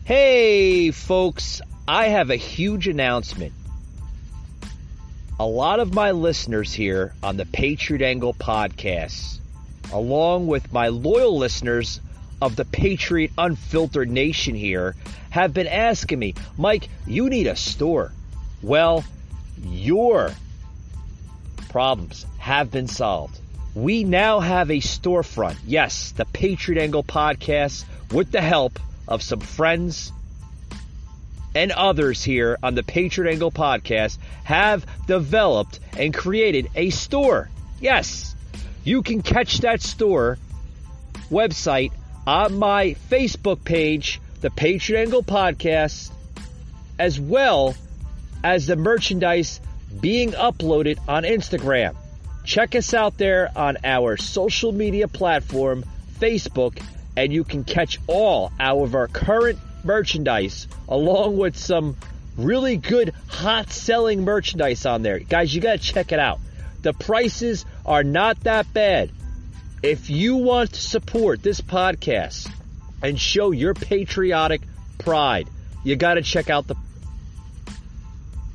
Hey, folks, I have a huge announcement. A lot of my listeners here on the Patriot Angle podcast, along with my loyal listeners of the Patriot Unfiltered Nation here, have been asking me, Mike, you need a store. Well, your problems have been solved. We now have a storefront. Yes, the Patriot Angle podcast, with the help of some friends and others here on the Patriot Angle podcast, have developed and created a store. Yes, you can catch that store website on my Facebook page, the Patriot Angle podcast, as well as the merchandise being uploaded on Instagram. Check us out there on our social media platform, Facebook, and you can catch all of our current merchandise along with some really good hot selling merchandise on there. Guys, you got to check it out. The prices are not that bad. If you want to support this podcast and show your patriotic pride, you got to check out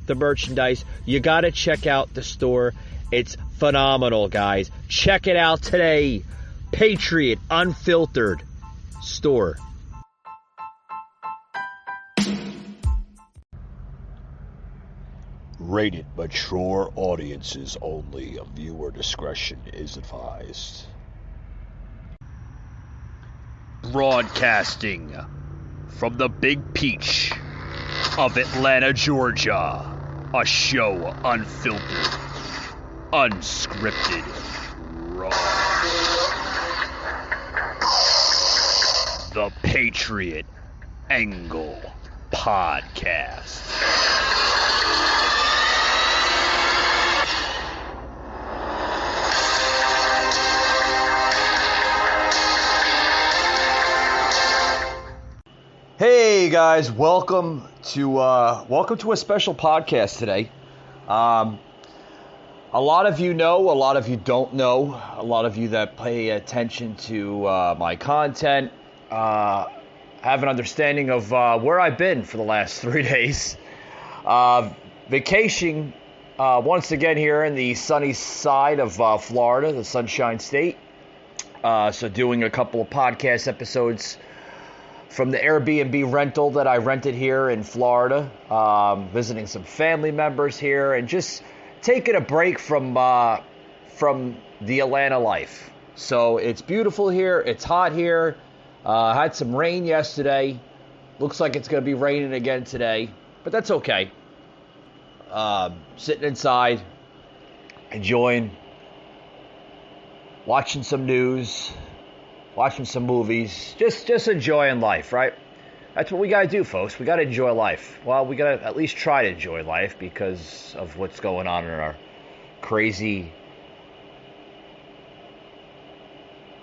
the merchandise. You got to check out the store. It's phenomenal, guys. Check it out today. Patriot Unfiltered store. Rated mature audiences only. Viewer discretion is advised. Broadcasting from the Big Peach of Atlanta, Georgia. A show unfiltered, unscripted, raw. The Patriot Angle Podcast. Hey guys, welcome to a special podcast today. A lot of you know, a lot of you don't know. A lot of you that pay attention to my content have an understanding of where I've been for the last 3 days. Vacationing once again here in the sunny side of Florida, the Sunshine State. So doing a couple of podcast episodes from the Airbnb rental that I rented here in Florida, visiting some family members here, and just taking a break from the Atlanta life. So it's beautiful here. It's hot here. Had some rain yesterday. Looks like it's going to be raining again today, but that's okay. Sitting inside, enjoying, watching some news, watching some movies, just enjoying life, right? That's what we got to do, folks. We got to enjoy life. Well, we got to at least try to enjoy life because of what's going on in our crazy,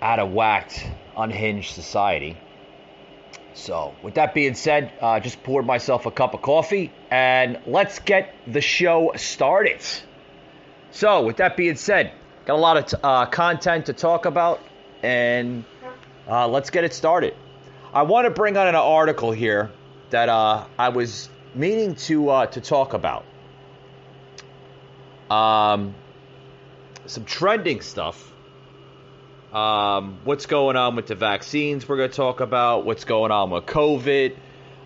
out-of-whacked, unhinged society. So, with that being said, just poured myself a cup of coffee, and let's get the show started. So, with that being said, got a lot of content to talk about, and let's get it started. I want to bring on an article here that I was meaning to talk about. Some trending stuff. What's going on with the vaccines we're going to talk about. What's going on with COVID.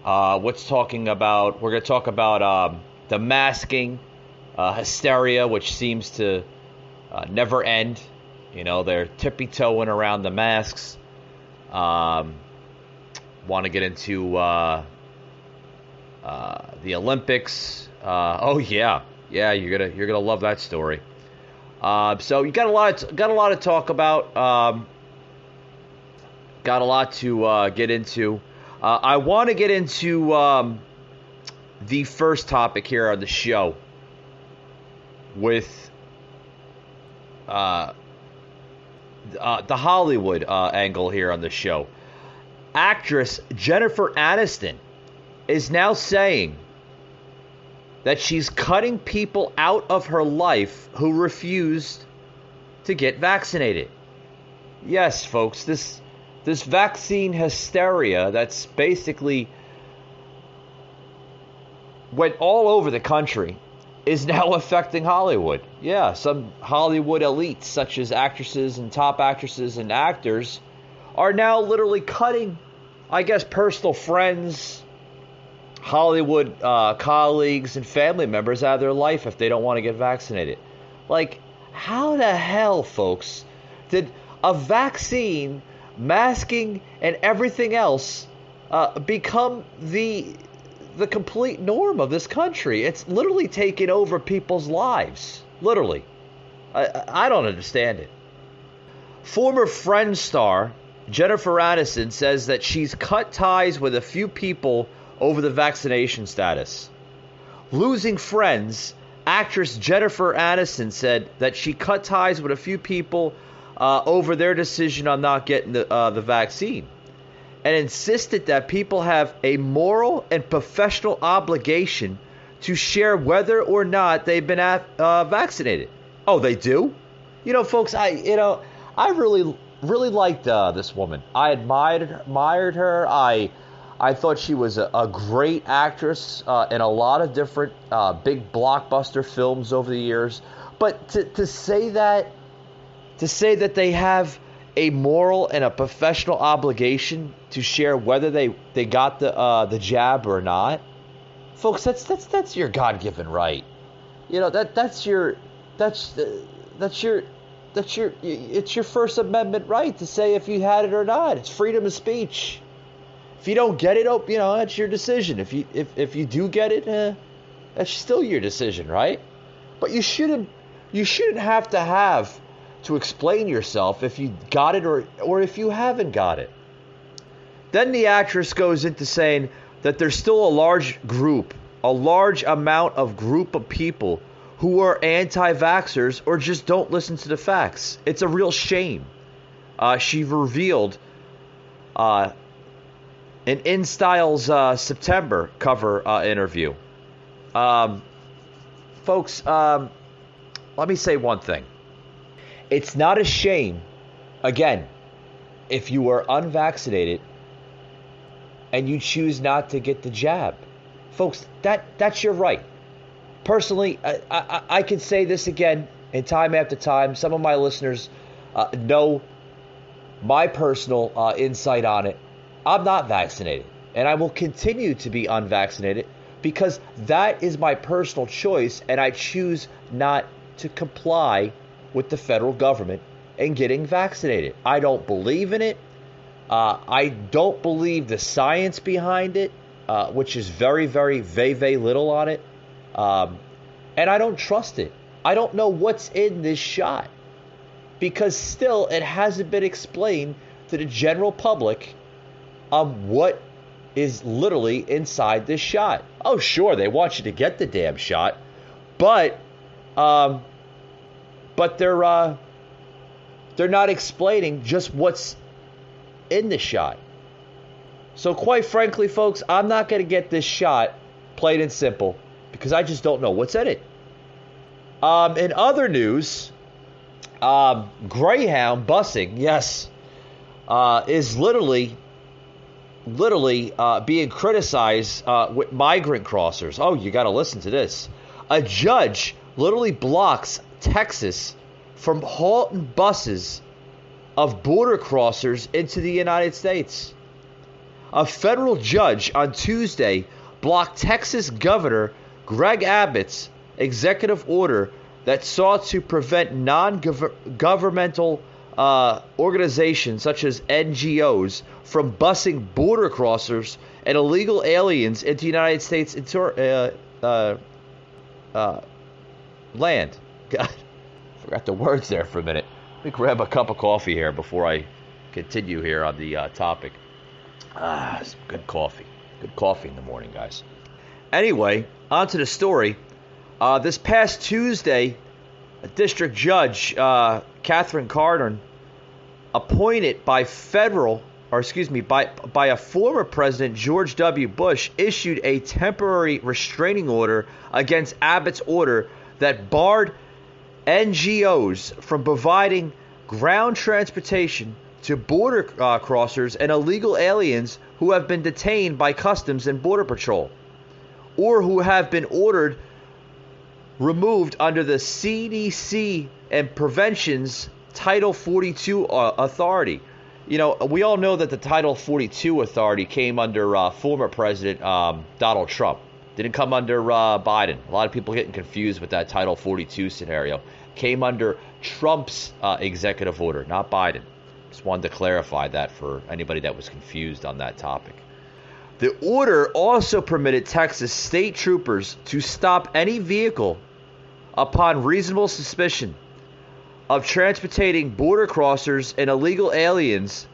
We're going to talk about the masking hysteria, which seems to never end. You know, they're tippy-toeing around the masks. Want to get into the Olympics. Oh yeah, you're gonna love that story. So you got a lot to talk about. Got a lot to get into. I want to get into the first topic here on the show with the Hollywood angle here on the show. Actress Jennifer Aniston is now saying that she's cutting people out of her life who refused to get vaccinated. Yes, folks, this vaccine hysteria that's basically went all over the country is now affecting Hollywood. Yeah, some Hollywood elites, such as actresses and top actresses and actors, are now literally cutting, I guess, personal friends, Hollywood colleagues, and family members out of their life if they don't want to get vaccinated. Like, how the hell, folks, did a vaccine, masking, and everything else become the complete norm of this country? It's literally taken over people's lives. Literally. I don't understand it. Former Friends star Jennifer Aniston says that she's cut ties with a few people over the vaccination status. Losing Friends, actress Jennifer Aniston said that she cut ties with a few people over their decision on not getting the vaccine, and insisted that people have a moral and professional obligation to share whether or not they've been vaccinated. Oh, they do? You know, folks, I really liked this woman. I admired her. I thought she was a great actress in a lot of different big blockbuster films over the years. But to say that they have a moral and a professional obligation to share whether they got the jab or not, folks, that's your God-given right. You know, it's your First Amendment right to say if you had it or not. It's freedom of speech. If you don't get it, you know, that's your decision. If you do get it, that's still your decision, right? But you shouldn't have to explain yourself if you got it or if you haven't got it. Then the actress goes into saying that there's still a large amount of people who are anti-vaxxers or just don't listen to the facts. It's a real shame. She revealed in InStyle's September cover interview. Folks, let me say one thing. It's not a shame, again, if you are unvaccinated and you choose not to get the jab. Folks, that's your right. Personally, I can say this again and time after time. Some of my listeners know my personal insight on it. I'm not vaccinated, and I will continue to be unvaccinated because that is my personal choice, and I choose not to comply with the federal government and getting vaccinated. I don't believe in it. I don't believe the science behind it, which is very, very, very little on it. And I don't trust it. I don't know what's in this shot because still it hasn't been explained to the general public what is literally inside this shot. Oh, sure, they want you to get the damn shot, but they're not explaining just what's in the shot. So quite frankly, folks, I'm not going to get this shot, plain and simple, because I just don't know what's in it. In other news, Greyhound busing, yes, is literally being criticized with migrant crossers. Oh, you got to listen to this. A judge literally blocks Texas from halting buses of border crossers into the United States. A federal judge on Tuesday blocked Texas Governor Greg Abbott's executive order that sought to prevent non-governmental organizations such as NGOs from busing border crossers and illegal aliens into the United States land. God, forgot the words there for a minute. Let me grab a cup of coffee here before I continue here on the topic. Some good coffee. Good coffee in the morning, guys. Anyway, on to the story. This past Tuesday, a district judge, Catherine Cardon, appointed by a former President George W. Bush, issued a temporary restraining order against Abbott's order that barred NGOs from providing ground transportation to border crossers and illegal aliens who have been detained by Customs and Border Patrol. or who have been ordered removed under the CDC and Prevention's Title 42 authority. You know, we all know that the Title 42 authority came under former President Donald Trump. Didn't come under Biden. A lot of people getting confused with that Title 42 scenario. Came under Trump's executive order, not Biden. Just wanted to clarify that for anybody that was confused on that topic. The order also permitted Texas state troopers to stop any vehicle upon reasonable suspicion of transporting border crossers and illegal aliens,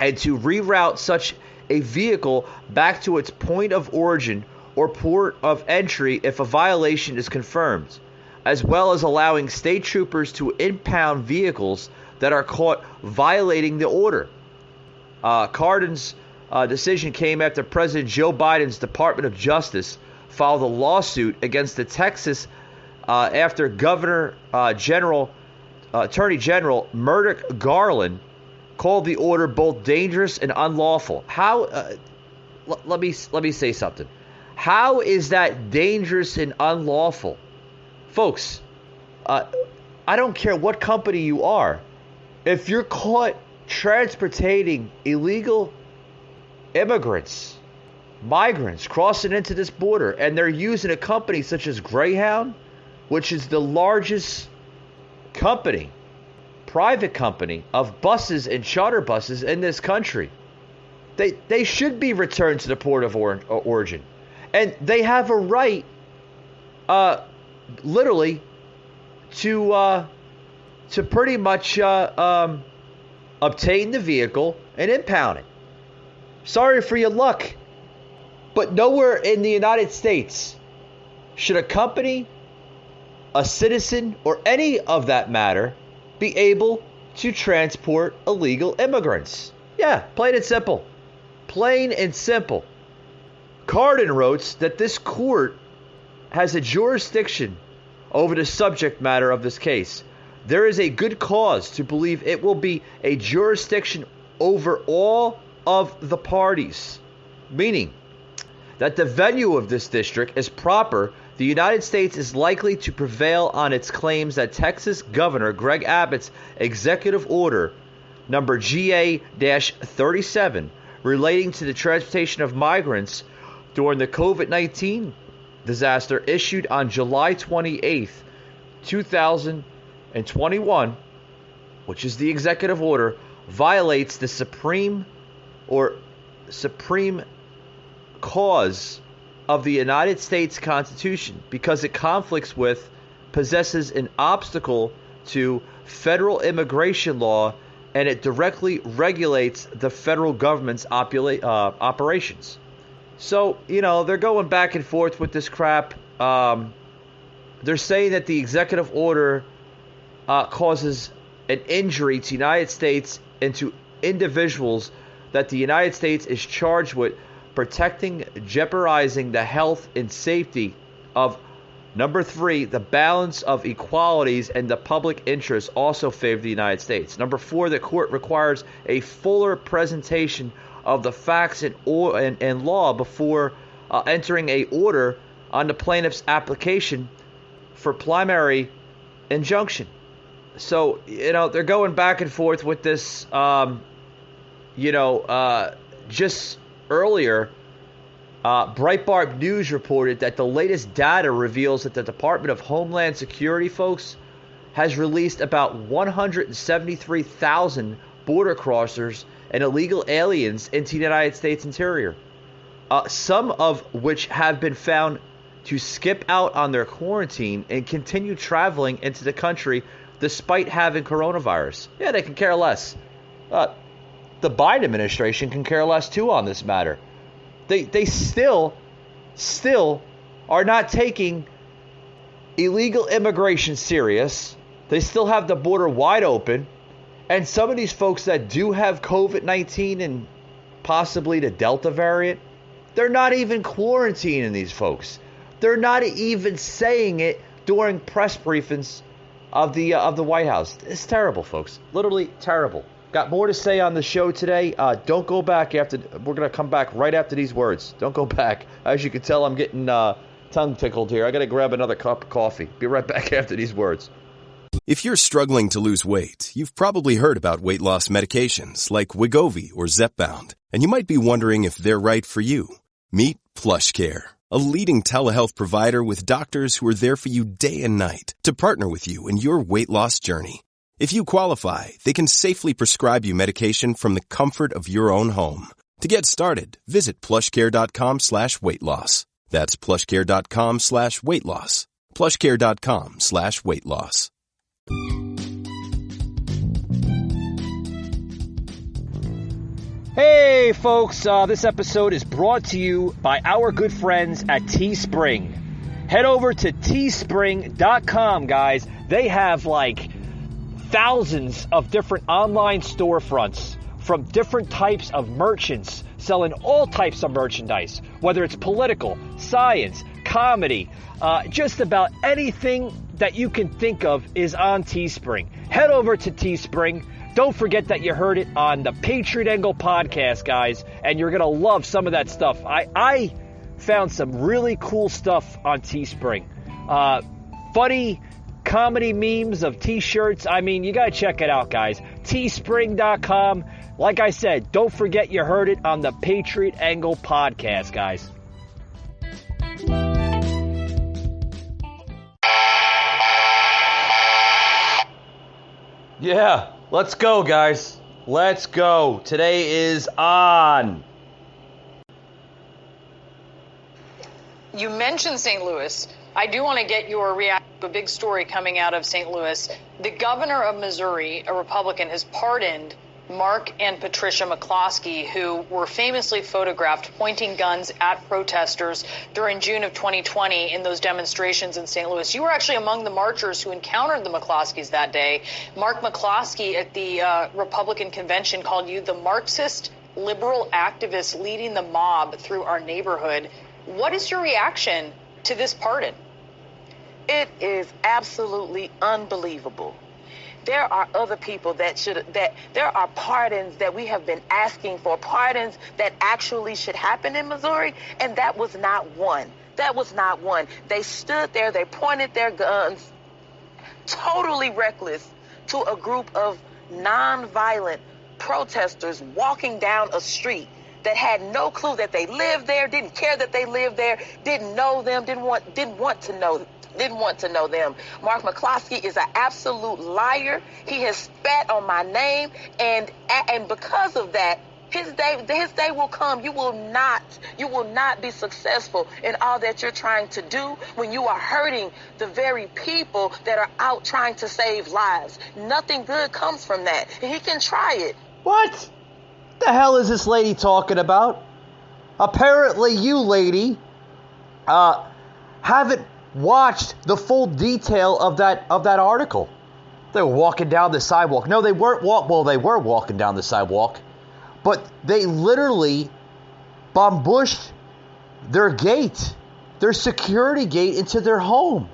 and to reroute such a vehicle back to its point of origin or port of entry if a violation is confirmed, as well as allowing state troopers to impound vehicles that are caught violating the order. Cardin's decision came after President Joe Biden's Department of Justice filed a lawsuit against the Texas after Attorney General Merrick Garland called the order both dangerous and unlawful. How? Let me say something. How is that dangerous and unlawful? Folks, I don't care what company you are. If you're caught transporting illegal immigrants, migrants crossing into this border, and they're using a company such as Greyhound, which is the largest company, private company of buses and charter buses in this country, they should be returned to the port of origin. And they have a right, literally, to pretty much obtain the vehicle and impound it. Sorry for your luck, but nowhere in the United States should a company, a citizen, or any of that matter be able to transport illegal immigrants. Yeah, plain and simple. Plain and simple. Cardin wrote that this court has a jurisdiction over the subject matter of this case. There is a good cause to believe it will be a jurisdiction over all of the parties, meaning that the venue of this district is proper. The United States is likely to prevail on its claims that Texas Governor Greg Abbott's executive order number GA-37 relating to the transportation of migrants during the COVID-19 disaster issued on July 28th, 2021, which is the executive order, violates the supreme cause of the United States Constitution because it conflicts with, possesses an obstacle to federal immigration law, and it directly regulates the federal government's operations. So, you know, they're going back and forth with this crap. They're saying that the executive order causes an injury to the United States and to individuals that the United States is charged with protecting, jeopardizing the health and safety of, number 3, the balance of equalities and the public interest also favor the United States. Number 4, the court requires a fuller presentation of the facts and law before entering a order on the plaintiff's application for preliminary injunction. So, you know, they're going back and forth with this. Just earlier, Breitbart News reported that the latest data reveals that the Department of Homeland Security, folks, has released about 173,000 border crossers and illegal aliens into the United States interior, some of which have been found to skip out on their quarantine and continue traveling into the country despite having coronavirus. Yeah, they can care less. The Biden administration can care less too on this matter. They still are not taking illegal immigration serious. They still have the border wide open. And some of these folks that do have COVID-19 and possibly the Delta variant, they're not even quarantining these folks. They're not even saying it during press briefings of the White House. It's terrible, folks. Literally terrible. Got more to say on the show today. Don't go back after. We're going to come back right after these words. Don't go back. As you can tell, I'm getting tongue tickled here. I got to grab another cup of coffee. Be right back after these words. If you're struggling to lose weight, you've probably heard about weight loss medications like Wegovy or Zepbound, and you might be wondering if they're right for you. Meet PlushCare, a leading telehealth provider with doctors who are there for you day and night to partner with you in your weight loss journey. If you qualify, they can safely prescribe you medication from the comfort of your own home. To get started, visit plushcare.com/weight-loss. That's plushcare.com/weight-loss. plushcare.com/weight-loss. Hey folks, this episode is brought to you by our good friends at Teespring. Head over to teespring.com, guys. They have like thousands of different online storefronts from different types of merchants selling all types of merchandise, whether it's political, science, comedy, just about anything that you can think of is on Teespring. Head over to Teespring. Don't forget that you heard it on the Patriot Angle podcast, guys, and you're going to love some of that stuff. I found some really cool stuff on Teespring. Funny comedy memes of t-shirts. I mean, you got to check it out, guys. Teespring.com. Like I said, don't forget you heard it on the Patriot Angle podcast, guys. Yeah, let's go, guys. Let's go. Today is on. You mentioned St. Louis. I do want to get your reaction to a big story coming out of St. Louis. The governor of Missouri, a Republican, has pardoned Mark and Patricia McCloskey, who were famously photographed pointing guns at protesters during June of 2020 in those demonstrations in St. Louis. You were actually among the marchers who encountered the McCloskeys that day. Mark McCloskey at the Republican convention called you the Marxist liberal activist leading the mob through our neighborhood. What is your reaction to this pardon? It is absolutely unbelievable. There are other people that there are pardons that we have been asking for, pardons that actually should happen in Missouri, and that was not one. That was not one. They stood there, they pointed their guns, totally reckless, to a group of nonviolent protesters walking down a street that had no clue that they lived there, didn't care that they lived there, didn't know them, didn't want to know them. Mark McCloskey is an absolute liar. He has spat on my name, and because of that, his day will come. You will not be successful in all that you're trying to do when you are hurting the very people that are out trying to save lives. Nothing good comes from that. And he can try it. What the hell is this lady talking about? Apparently you, lady, haven't watched the full detail of that article. They were walking down the sidewalk. No, they weren't they were walking down the sidewalk, but they literally ambushed their gate, their security gate into their home.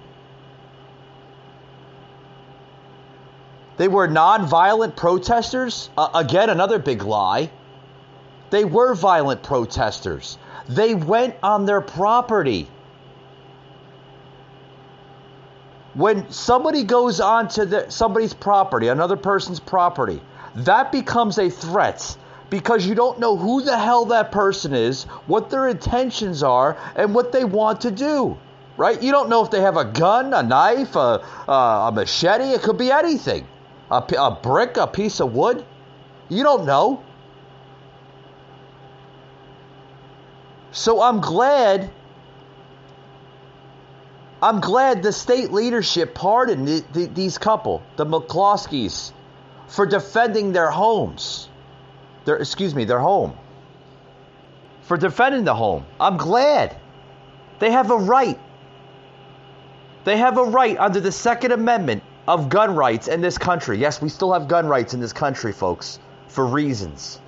They were nonviolent protesters. Again, another big lie. They were violent protesters. They went on their property. When somebody goes onto somebody's property, another person's property, that becomes a threat because you don't know who the hell that person is, what their intentions are, and what they want to do, right? You don't know if they have a gun, a knife, a machete. It could be anything. A brick, a piece of wood. You don't know. So I'm glad the state leadership pardoned these couple, the McCloskeys, for defending their homes. Their home. For defending the home. I'm glad. They have a right. They have a right under the Second Amendment of gun rights in this country. Yes, we still have gun rights in this country, folks, for reasons.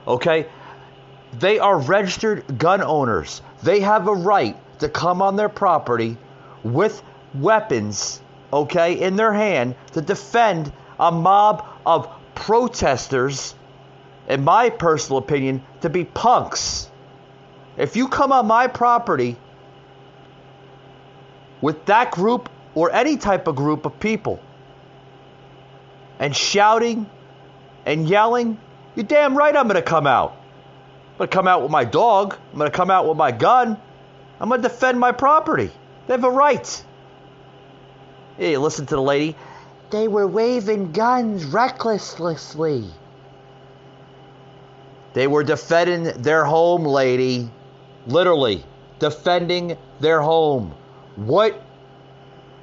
Okay? They are registered gun owners. They have a right to come on their property with weapons, okay, in their hand to defend a mob of protesters, in my personal opinion, to be punks. If you come on my property with that group or any type of group of people and shouting and yelling, you're damn right I'm going to come out. I'm going to come out with my dog. I'm going to come out with my gun. I'm going to defend my property. They have a right. Yeah, you listen to the lady. They were waving guns recklessly. They were defending their home, lady. Literally, defending their home. What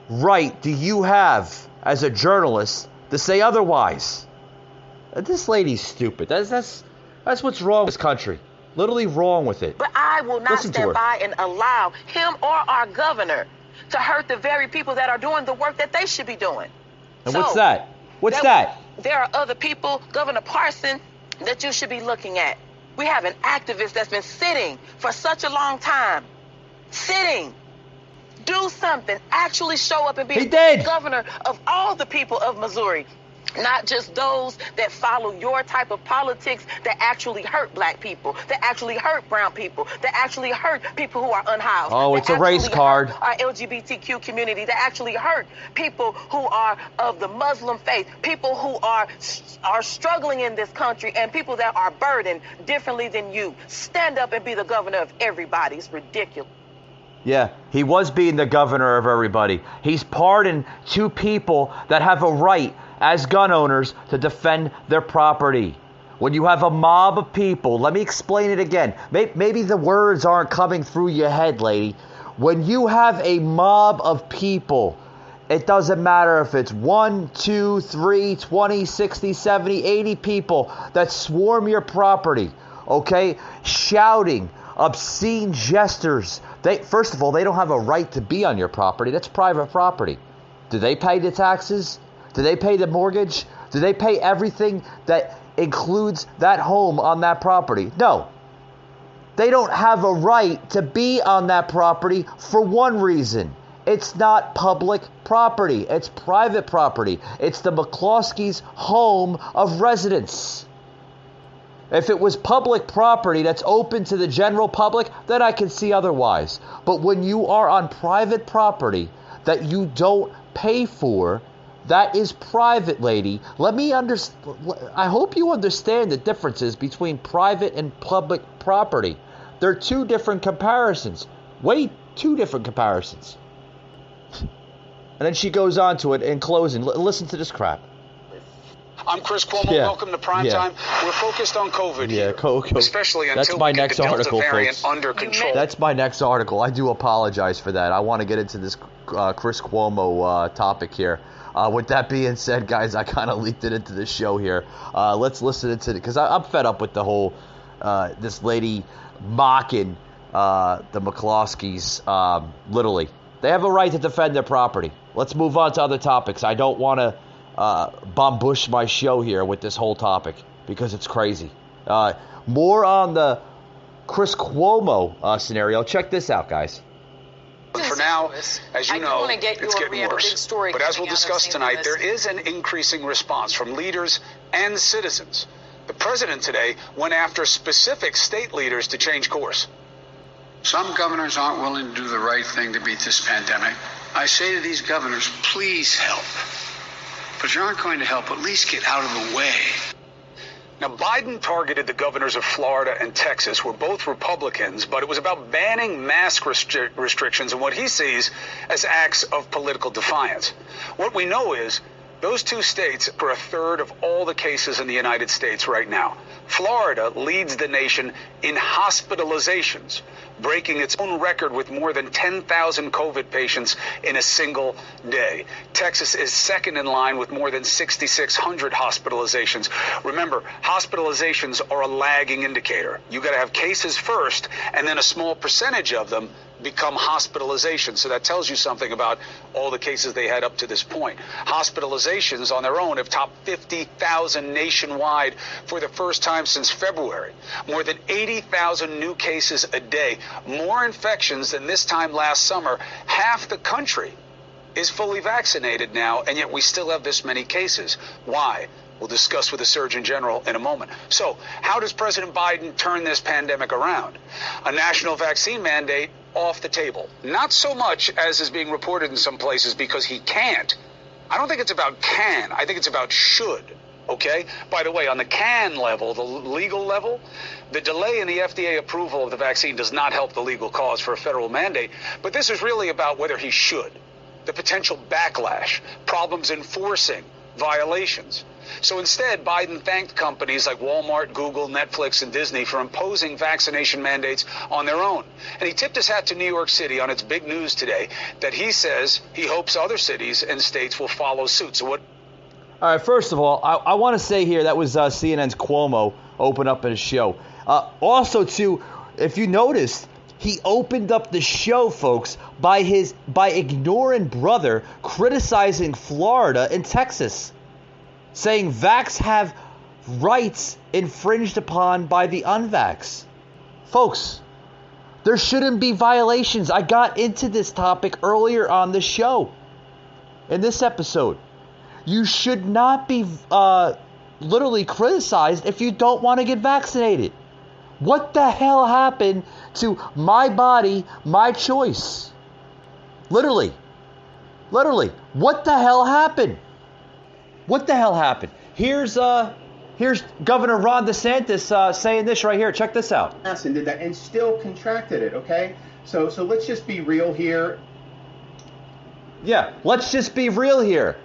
right do you have as a journalist to say otherwise? This lady's stupid. That's what's wrong with this country. Literally wrong with it. But I will not stand by and allow him or our governor to hurt the very people that are doing the work that they should be doing. And what's that? What's that? There are other people, Governor Parson, that you should be looking at. We have an activist that's been sitting for such a long time. Sitting. Do something. Actually show up and be the governor of all the people of Missouri. Not just those that follow your type of politics that actually hurt black people, that actually hurt brown people, that actually hurt people who are unhoused. Oh, it's a race card. Our LGBTQ community, that actually hurt people who are of the Muslim faith, people who are struggling in this country, and people that are burdened differently than you. Stand up and be the governor of everybody. It's ridiculous. Yeah, he was being the governor of everybody. He's pardoned two people that have a right as gun owners to defend their property. When you have a mob of people, let me explain it again. Maybe the words aren't coming through your head, lady. When you have a mob of people, it doesn't matter if it's 1, 2, 3, 20, 60, 70, 80 people that swarm your property, okay? Shouting, obscene gestures. First of all, they don't have a right to be on your property. That's private property. Do they pay the taxes? Do they pay the mortgage? Do they pay everything that includes that home on that property? No. They don't have a right to be on that property for one reason. It's not public property. It's private property. It's the McCloskey's home of residence. If it was public property that's open to the general public, then I can see otherwise. But when you are on private property that you don't pay for, that is private, lady. I hope you understand the differences between private and public property. They're two different comparisons. Two different comparisons. And then she goes on to it in closing. Listen to this crap. I'm Chris Cuomo. Yeah. Welcome to Primetime. Yeah. We're focused on COVID here, especially until we get the Delta variant under control. That's my next article. I do apologize for that. I want to get into this Chris Cuomo topic here. With that being said, guys, I kind of leaked it into the show here. Let's listen to it because I'm fed up with the whole this lady mocking the McCloskeys. Literally, they have a right to defend their property. Let's move on to other topics. I don't want to bombush my show here with this whole topic because it's crazy. More on the Chris Cuomo scenario. Check this out, guys. For now, as you know, it's getting worse. But as we'll discuss tonight, there is an increasing response from leaders and citizens. The president today went after specific state leaders to change course. Some governors aren't willing to do the right thing to beat this pandemic. I say to these governors, please help. But if you aren't going to help, at least get out of the way. Now, Biden targeted the governors of Florida and Texas, who are both Republicans, but it was about banning mask restrictions and what he sees as acts of political defiance. What we know is those two states are a third of all the cases in the United States right now. Florida leads the nation in hospitalizations, breaking its own record with more than 10,000 COVID patients in a single day. Texas is second in line with more than 6,600 hospitalizations. Remember, hospitalizations are a lagging indicator. You got to have cases first, and then a small percentage of them become hospitalizations. So that tells you something about all the cases they had up to this point. Hospitalizations on their own have topped 50,000 nationwide for the first time since February. More than 80,000 new cases a day, more infections than this time last summer. Half the country is fully vaccinated now, and yet we still have this many cases. Why? We'll discuss with the Surgeon General in a moment. So, how does President Biden turn this pandemic around? A national vaccine mandate off the table. Not so much as is being reported in some places because he can't. I don't think it's about can. I think it's about should. Okay? By the way, on the can level, the legal level, the delay in the FDA approval of the vaccine does not help the legal cause for a federal mandate. But this is really about whether he should. The potential backlash, problems enforcing violations. So instead, Biden thanked companies like Walmart, Google, Netflix, and Disney for imposing vaccination mandates on their own. And he tipped his hat to New York City on its big news today that he says he hopes other cities and states will follow suit. So what? All right, first of all, I want to say here that was CNN's Cuomo open up his show. Also, too, if you noticed, he opened up the show, folks, by ignoring brother criticizing Florida and Texas, saying vax have rights infringed upon by the unvax. Folks, there shouldn't be violations. I got into this topic earlier on the show, in this episode. You should not be literally criticized if you don't want to get vaccinated. What the hell happened to my body, my choice? Literally. What the hell happened? What the hell happened? Here's Governor Ron DeSantis saying this right here. Check this out. And did that and still contracted it, okay? So let's just be real here. Yeah, let's just be real here.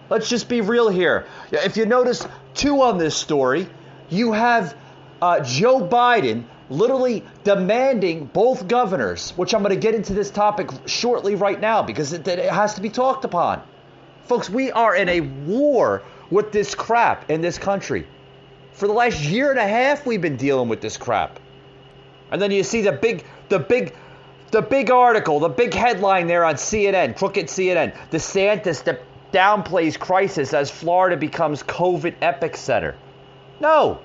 If you notice, too, on this story, you have Joe Biden literally demanding both governors, which I'm going to get into this topic shortly right now because it has to be talked upon. Folks, we are in a war with this crap in this country. For the last year and a half, we've been dealing with this crap. And then you see the big article, the big headline there on CNN, crooked CNN. DeSantis downplays crisis as Florida becomes COVID epicenter. No,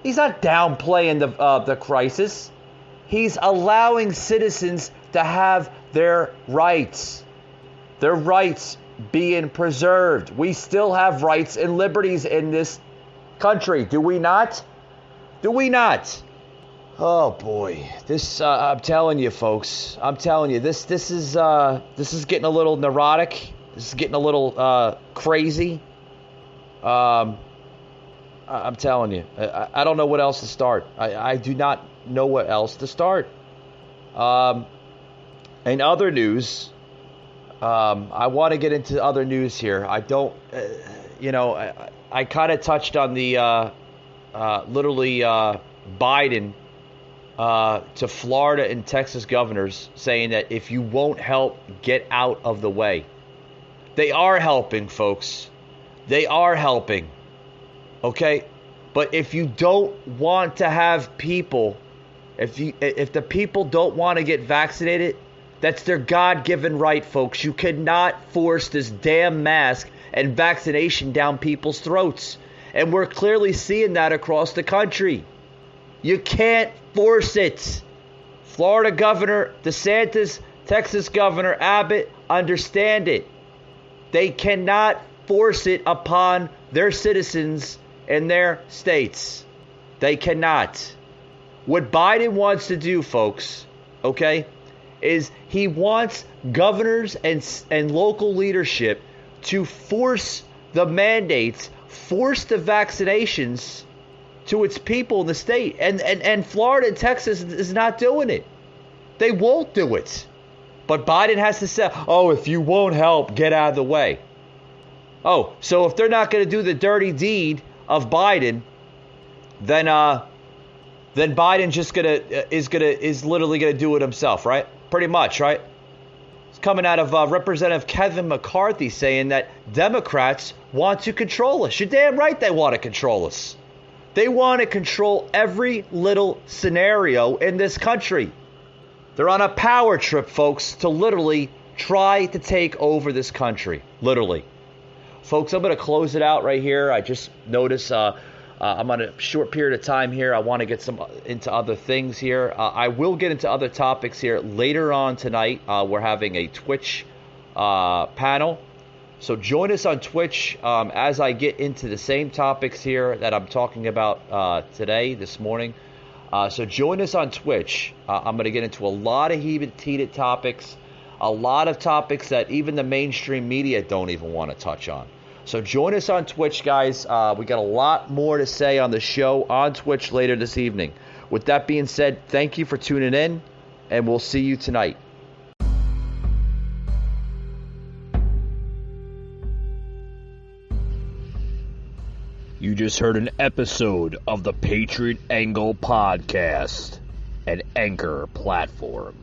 he's not downplaying the crisis. He's allowing citizens to have their rights being preserved. We still have rights and liberties in this country, do we not? Oh boy, this I'm telling you, folks. This is getting a little neurotic. This is getting a little crazy. I'm telling you, I don't know what else to start. I do not know what else to start. In other news, I want to get into other news here. I don't, I kind of touched on the Biden to Florida and Texas governors saying that if you won't help, get out of the way. They are helping, folks. They are helping. Okay? But if you don't want to have people, if the people don't want to get vaccinated, that's their God-given right, folks. You cannot force this damn mask and vaccination down people's throats. And we're clearly seeing that across the country. You can't force it. Florida Governor DeSantis, Texas Governor Abbott, understand it. They cannot force it upon their citizens in their states. They cannot. What Biden wants to do, folks, okay, is he wants governors and local leadership to force the mandates, force the vaccinations to its people in the state. And Florida and Texas is not doing it. They won't do it. But Biden has to say, oh, if you won't help, get out of the way. Oh, so if they're not going to do the dirty deed of Biden, then Biden is literally gonna do it himself, right? Pretty much, right? It's coming out of Representative Kevin McCarthy saying that Democrats want to control us. You're damn right they want to control us. They want to control every little scenario in this country. They're on a power trip, folks, to literally try to take over this country. Literally. Folks, I'm going to close it out right here. I just noticed I'm on a short period of time here. I want to get into other things here. I will get into other topics here later on tonight. We're having a Twitch panel So join us on Twitch as I get into the same topics here that I'm talking about this morning. So join us on Twitch. I'm going to get into a lot of heated topics, a lot of topics that even the mainstream media don't even want to touch on. So join us on Twitch, guys. We got a lot more to say on the show on Twitch later this evening. With that being said, thank you for tuning in, and we'll see you tonight. You just heard an episode of the Patriot Angle Podcast, an Anchor platform.